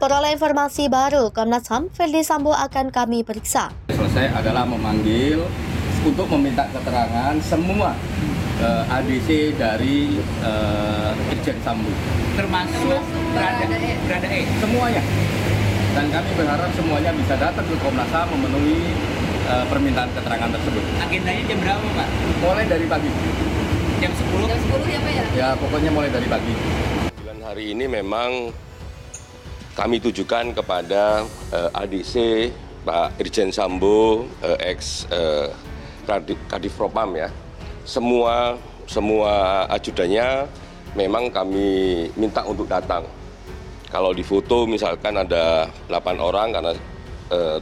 Peroleh informasi baru, Komnas HAM Ferdi Sambo akan kami periksa. Selesai adalah memanggil untuk meminta keterangan semua ADC dari Irjen Sambo, termasuk Baradae, semuanya. Dan kami berharap semuanya bisa datang ke Komnas HAM memenuhi permintaan keterangan tersebut. Agendanya jam berapa, Pak? Mulai dari pagi. Jam 10? Jam 10 ya, Pak ya? Ya, pokoknya mulai dari pagi. Hari ini memang kami tujukan kepada ADC Pak Irjen Sambo, ex Kadif Propam ya. Semua ajudannya memang kami minta untuk datang. Kalau di foto misalkan ada 8 orang karena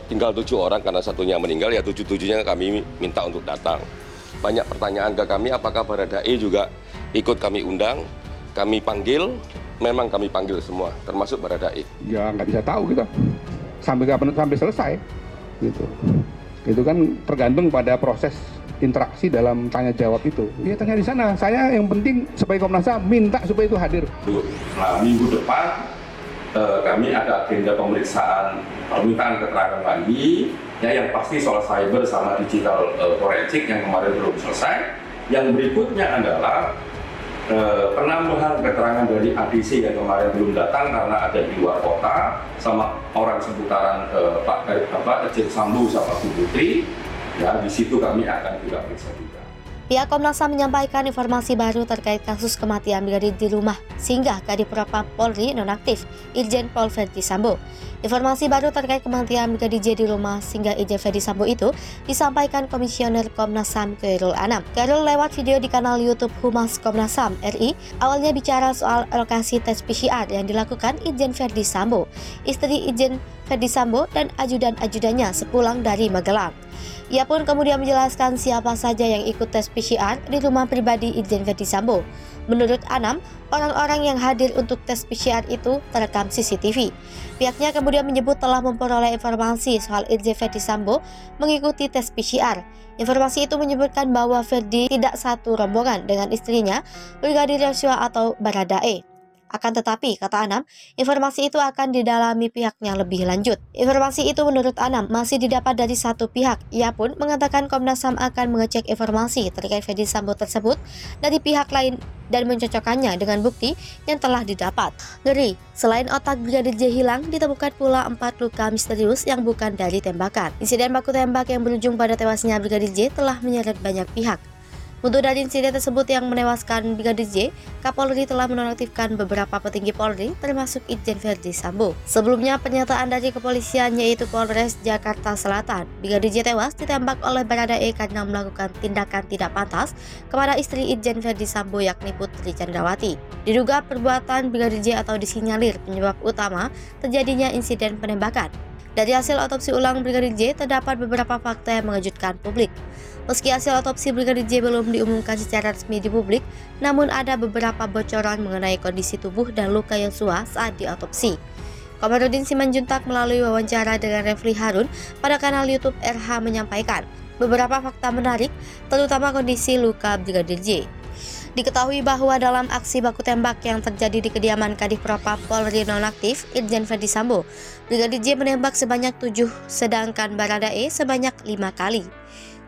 tinggal 7 orang karena satunya meninggal, ya 7-7-nya kami minta untuk datang. Banyak pertanyaan ke kami, apakah Baradae juga ikut kami undang, kami panggil. Memang kami panggil semua, termasuk Baradae. Ya nggak bisa tahu kita sampai selesai, gitu. Itu kan tergantung pada proses interaksi dalam tanya jawab itu. Ya tanya di sana. Saya yang penting sebagai Komnas HAM minta supaya itu hadir. Nah, minggu depan kami ada agenda pemeriksaan permintaan keterangan lagi. Ya yang pasti soal cyber sama digital forensik yang kemarin belum selesai. Yang berikutnya adalah penambahan keterangan dari ADC yang kemarin belum datang karena ada di luar kota, sama orang seputaran Pak Irjen Sambo sama Bu Putri. Ya di situ kami akan juga periksa juga. Pihak Komnas HAM menyampaikan informasi baru terkait kasus kematian brigadir di rumah singgah Kadif Propam Polri nonaktif Irjen Pol Ferdi Sambo. Informasi baru terkait kematian brigadir J di rumah singgah Irjen Ferdi Sambo itu disampaikan Komisioner Komnas HAM Khairul Anam. Khairul lewat video di kanal YouTube Humas Komnas HAM RI awalnya bicara soal lokasi tes PCR yang dilakukan Irjen Ferdi Sambo, istri Irjen Ferdi Sambo dan ajudan-ajudannya sepulang dari Magelang. Ia pun kemudian menjelaskan siapa saja yang ikut tes PCR di rumah pribadi Irjen Ferdi Sambo. Menurut Anam, orang-orang yang hadir untuk tes PCR itu terekam CCTV. Pihaknya kemudian menyebut telah memperoleh informasi soal Irjen Ferdi Sambo mengikuti tes PCR. Informasi itu menyebutkan bahwa Ferdi tidak satu rombongan dengan istrinya, Brigadir Yosua atau Baradae. Akan tetapi, kata Anam, informasi itu akan didalami pihaknya lebih lanjut. Informasi itu menurut Anam masih didapat dari satu pihak. Ia pun mengatakan Komnas HAM akan mengecek informasi terkait Ferdi Sambo tersebut dari pihak lain dan mencocokkannya dengan bukti yang telah didapat. Ngeri, selain otak Brigadir J hilang, ditemukan pula 4 luka misterius yang bukan dari tembakan. Insiden baku tembak yang berujung pada tewasnya Brigadir J telah menyeret banyak pihak. Untuk dari insiden tersebut yang menewaskan Brigadir J, Kapolri telah menonaktifkan beberapa petinggi Polri termasuk Irjen Ferdi Sambo. Sebelumnya pernyataan dari kepolisian yaitu Polres Jakarta Selatan, Brigadir J tewas ditembak oleh Baradae karena melakukan tindakan tidak pantas kepada istri Irjen Ferdi Sambo yakni Putri Chandrawati. Diduga perbuatan Brigadir J atau disinyalir penyebab utama terjadinya insiden penembakan. Dari hasil otopsi ulang Brigadir J terdapat beberapa fakta yang mengejutkan publik. Meski hasil otopsi Brigadir J belum diumumkan secara resmi di publik, namun ada beberapa bocoran mengenai kondisi tubuh dan luka Yosua saat diotopsi. Komarudin Simanjuntak melalui wawancara dengan Refli Harun pada kanal YouTube RH menyampaikan beberapa fakta menarik, terutama kondisi luka Brigadir J. Diketahui bahwa dalam aksi baku tembak yang terjadi di kediaman Kadif Propam Polri nonaktif Irjen Ferdi Sambo, Brigadir J menembak sebanyak 7, sedangkan Baradae sebanyak 5 kali.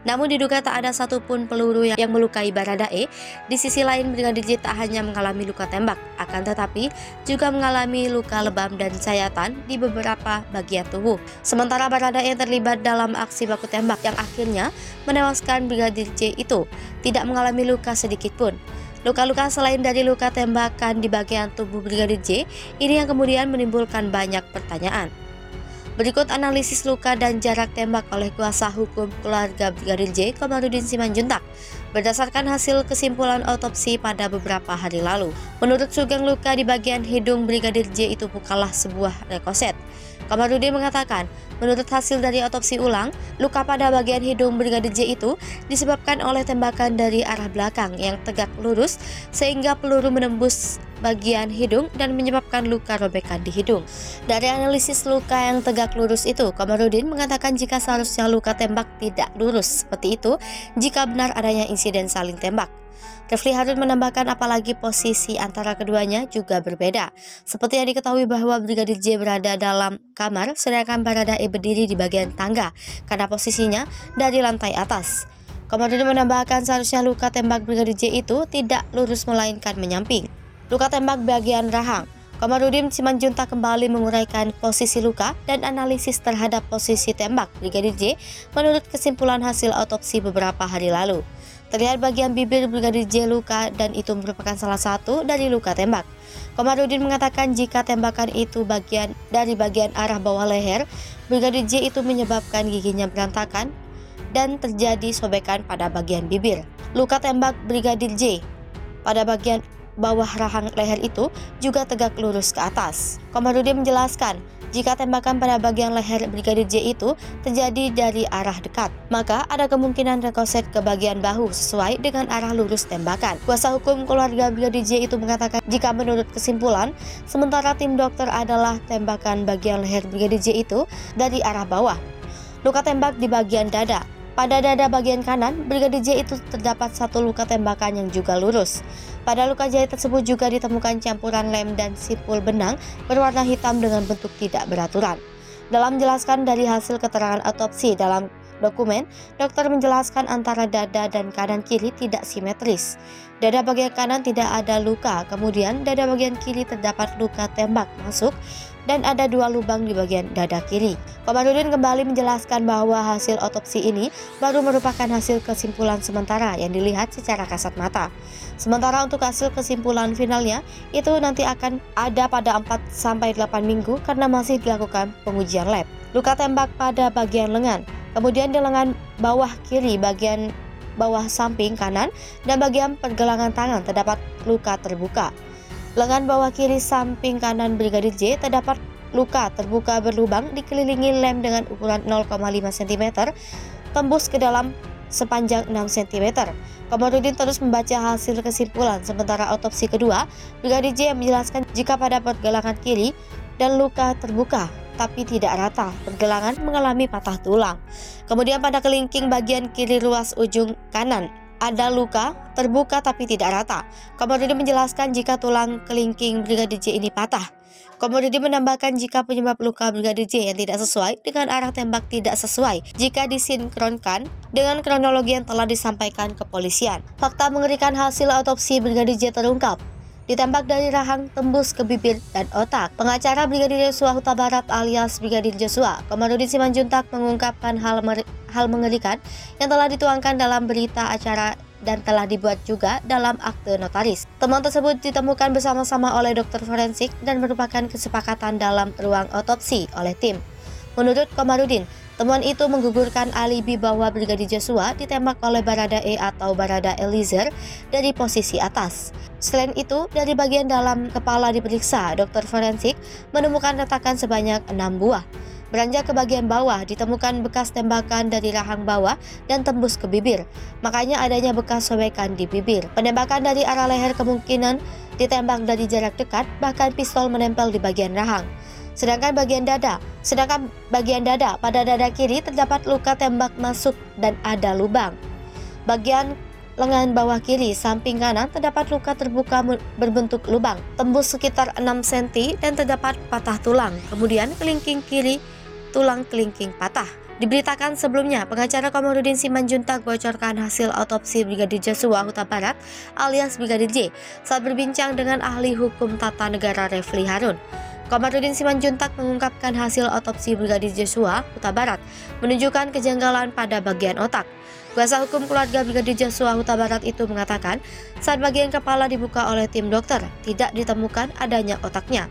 Namun diduga tak ada satupun peluru yang melukai Baradae. Di sisi lain, Brigadir J tak hanya mengalami luka tembak, akan tetapi juga mengalami luka lebam dan sayatan di beberapa bagian tubuh. Sementara Baradae yang terlibat dalam aksi baku tembak yang akhirnya menewaskan Brigadir J itu tidak mengalami luka sedikit pun. Luka-luka selain dari luka tembakan di bagian tubuh Brigadir J ini yang kemudian menimbulkan banyak pertanyaan. Berikut analisis luka dan jarak tembak oleh kuasa hukum keluarga Brigadir J, Komarudin Simanjuntak, berdasarkan hasil kesimpulan otopsi pada beberapa hari lalu. Menurut Sugeng, luka di bagian hidung Brigadir J itu bukanlah sebuah rekoset. Komarudin mengatakan, menurut hasil dari otopsi ulang, luka pada bagian hidung Brigadir J itu disebabkan oleh tembakan dari arah belakang yang tegak lurus sehingga peluru menembus bagian hidung dan menyebabkan luka robekan di hidung. Dari analisis luka yang tegak lurus itu, Komarudin mengatakan jika seharusnya luka tembak tidak lurus seperti itu jika benar adanya insiden saling tembak. Refli Harun menambahkan apalagi posisi antara keduanya juga berbeda. Seperti yang diketahui bahwa Brigadir J berada dalam kamar, sedangkan Baradae berdiri di bagian tangga karena posisinya dari lantai atas. Komarudin menambahkan seharusnya luka tembak Brigadir J itu tidak lurus melainkan menyamping. Luka tembak bagian rahang. Komarudin Simanjuntak kembali menguraikan posisi luka dan analisis terhadap posisi tembak Brigadir J menurut kesimpulan hasil otopsi beberapa hari lalu. Terlihat bagian bibir Brigadir J luka dan itu merupakan salah satu dari luka tembak. Komarudin mengatakan jika tembakan itu bagian arah bawah leher, Brigadir J itu menyebabkan giginya berantakan dan terjadi sobekan pada bagian bibir. Luka tembak Brigadir J pada bagian bawah rahang leher itu juga tegak lurus ke atas. Komarudin menjelaskan, jika tembakan pada bagian leher Brigadir J itu terjadi dari arah dekat, maka ada kemungkinan rekoset ke bagian bahu sesuai dengan arah lurus tembakan. Kuasa hukum keluarga Brigadir J itu mengatakan jika menurut kesimpulan sementara tim dokter adalah tembakan bagian leher Brigadir J itu dari arah bawah. Luka tembak di bagian dada. Pada dada bagian kanan, Brigadir J itu terdapat satu luka tembakan yang juga lurus. Pada luka jahit tersebut juga ditemukan campuran lem dan sipul benang berwarna hitam dengan bentuk tidak beraturan. Dalam menjelaskan dari hasil keterangan otopsi dalam dokumen, dokter menjelaskan antara dada dan kanan kiri tidak simetris. Dada bagian kanan tidak ada luka, kemudian dada bagian kiri terdapat luka tembak masuk dan ada 2 lubang di bagian dada kiri. Komarudin kembali menjelaskan bahwa hasil otopsi ini baru merupakan hasil kesimpulan sementara yang dilihat secara kasat mata. Sementara untuk hasil kesimpulan finalnya itu nanti akan ada pada 4-8 minggu karena masih dilakukan pengujian lab. Luka tembak pada bagian lengan, kemudian di lengan bawah kiri, bagian bawah samping kanan, dan bagian pergelangan tangan terdapat luka terbuka. Lengan bawah kiri samping kanan Brigadir J terdapat luka terbuka berlubang dikelilingi lem dengan ukuran 0,5 cm tembus ke dalam sepanjang 6 cm. Komarudin terus membaca hasil kesimpulan sementara otopsi kedua, Brigadir J menjelaskan jika pada pergelangan kiri dan luka terbuka tapi tidak rata, pergelangan mengalami patah tulang. Kemudian pada kelingking bagian kiri ruas ujung kanan ada luka terbuka tapi tidak rata. Komarudin menjelaskan jika tulang kelingking Brigadir J ini patah. Komarudin menambahkan jika penyebab luka Brigadir J yang tidak sesuai dengan arah tembak tidak sesuai jika disinkronkan dengan kronologi yang telah disampaikan kepolisian. Fakta mengerikan hasil otopsi Brigadir J terungkap. Ditembak dari rahang tembus ke bibir dan otak. Pengacara Brigadir Yosua Huta Barat alias Brigadir Joshua, Komarudin Simanjuntak mengungkapkan hal mengerikan yang telah dituangkan dalam berita acara dan telah dibuat juga dalam akte notaris. Temuan tersebut ditemukan bersama-sama oleh dokter forensik dan merupakan kesepakatan dalam ruang otopsi oleh tim. Menurut Komarudin, temuan itu menggugurkan alibi bahwa Brigadir Joshua ditembak oleh Baradae atau Barada Eliezer dari posisi atas. Selain itu, dari bagian dalam kepala diperiksa, dokter forensik menemukan retakan sebanyak 6 buah. Beranjak ke bagian bawah, ditemukan bekas tembakan dari rahang bawah dan tembus ke bibir. Makanya adanya bekas sobekan di bibir. Penembakan dari arah leher kemungkinan ditembak dari jarak dekat, bahkan pistol menempel di bagian rahang. Sedangkan bagian dada, pada dada kiri terdapat luka tembak masuk dan ada lubang. Bagian lengan bawah kiri samping kanan terdapat luka terbuka berbentuk lubang, tembus sekitar 6 cm dan terdapat patah tulang. Kemudian kelingking kiri, tulang kelingking patah. Diberitakan sebelumnya, pengacara Komarudin Simanjuntak bocorkan hasil otopsi Brigadir Joshua Huta Barat alias Brigadir J saat berbincang dengan ahli hukum tata negara Refli Harun. Komarudin Simanjuntak mengungkapkan hasil otopsi Brigadir Joshua Huta Barat menunjukkan kejanggalan pada bagian otak. Kuasa hukum keluarga Brigadir Joshua Huta Barat itu mengatakan saat bagian kepala dibuka oleh tim dokter tidak ditemukan adanya otaknya.